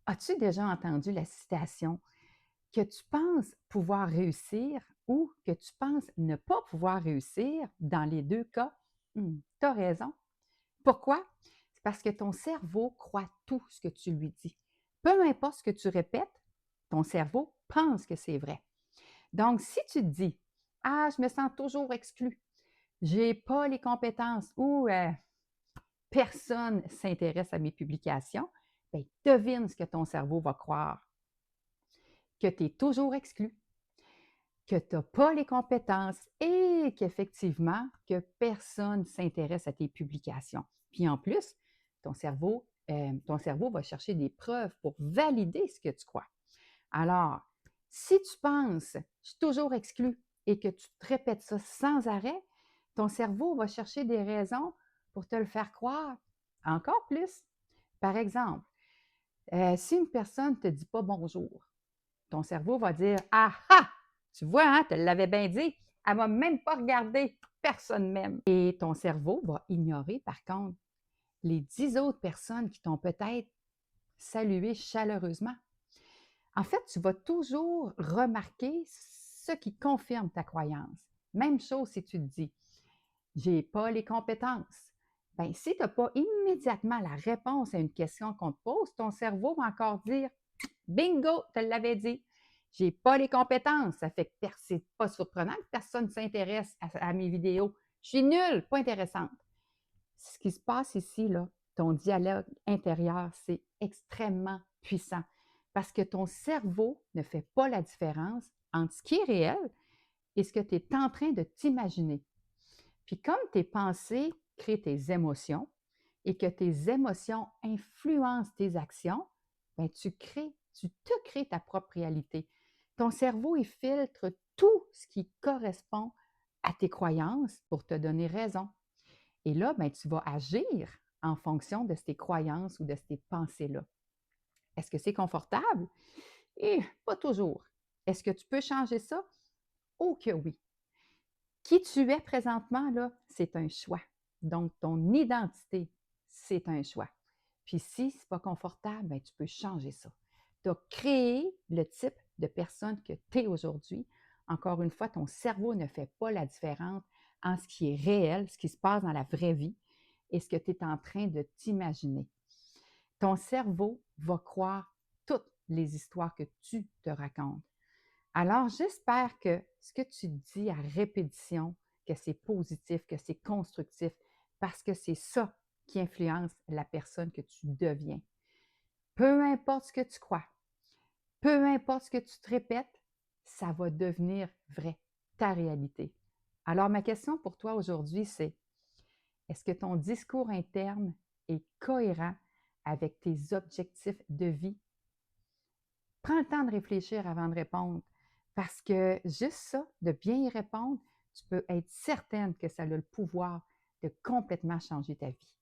As-tu déjà entendu la citation que tu penses pouvoir réussir ou que tu penses ne pas pouvoir réussir? Dans les 2 cas, tu as raison. Pourquoi? C'est parce que ton cerveau croit tout ce que tu lui dis. Peu importe ce que tu répètes, ton cerveau pense que c'est vrai. Donc, si tu te dis: «Ah, je me sens toujours exclu, j'ai pas les compétences» ou «Personne s'intéresse à mes publications», bien, devine ce que ton cerveau va croire: que tu es toujours exclu, que tu n'as pas les compétences et qu'effectivement, que personne ne s'intéresse à tes publications. Puis en plus, ton cerveau va chercher des preuves pour valider ce que tu crois. Alors, si tu penses, je suis toujours exclu et que tu te répètes ça sans arrêt, ton cerveau va chercher des raisons pour te le faire croire encore plus. Par exemple, si une personne ne te dit pas bonjour, ton cerveau va dire: «Ah ah! Tu vois, hein, te l'avais bien dit, elle m'a même pas regardé, personne m'aime». Et ton cerveau va ignorer, par contre, les 10 autres personnes qui t'ont peut-être salué chaleureusement. En fait, tu vas toujours remarquer ce qui confirme ta croyance. Même chose si tu te dis: «J'ai pas les compétences». Bien, si tu n'as pas immédiatement la réponse à une question qu'on te pose, ton cerveau va encore dire: «Bingo, te l'avais dit. J'ai pas les compétences». Ça fait que c'est pas surprenant que personne ne s'intéresse à mes vidéos. Je suis nulle, pas intéressante. Ce qui se passe ici, là, ton dialogue intérieur, c'est extrêmement puissant parce que ton cerveau ne fait pas la différence entre ce qui est réel et ce que tu es en train de t'imaginer. Puis comme tes pensées créent tes émotions et que tes émotions influencent tes actions, bien, tu te crées ta propre réalité. Ton cerveau, il filtre tout ce qui correspond à tes croyances pour te donner raison. Et là, bien, tu vas agir en fonction de ces croyances ou de ces pensées-là. Est-ce que c'est confortable? Et pas toujours. Est-ce que tu peux changer ça? Oh que oui. Qui tu es présentement, là, c'est un choix. Donc, ton identité, c'est un choix. Puis si ce n'est pas confortable, bien, tu peux changer ça. Tu as créé le type de personne que tu es aujourd'hui. Encore une fois, ton cerveau ne fait pas la différence en ce qui est réel, ce qui se passe dans la vraie vie et ce que tu es en train de t'imaginer. Ton cerveau va croire toutes les histoires que tu te racontes. Alors, j'espère que ce que tu dis à répétition, que c'est positif, que c'est constructif, parce que c'est ça qui influence la personne que tu deviens. Peu importe ce que tu crois, peu importe ce que tu te répètes, ça va devenir vrai, ta réalité. Alors, ma question pour toi aujourd'hui, c'est: est-ce que ton discours interne est cohérent avec tes objectifs de vie? Prends le temps de réfléchir avant de répondre parce que juste ça, de bien y répondre, tu peux être certaine que ça a le pouvoir de complètement changer ta vie.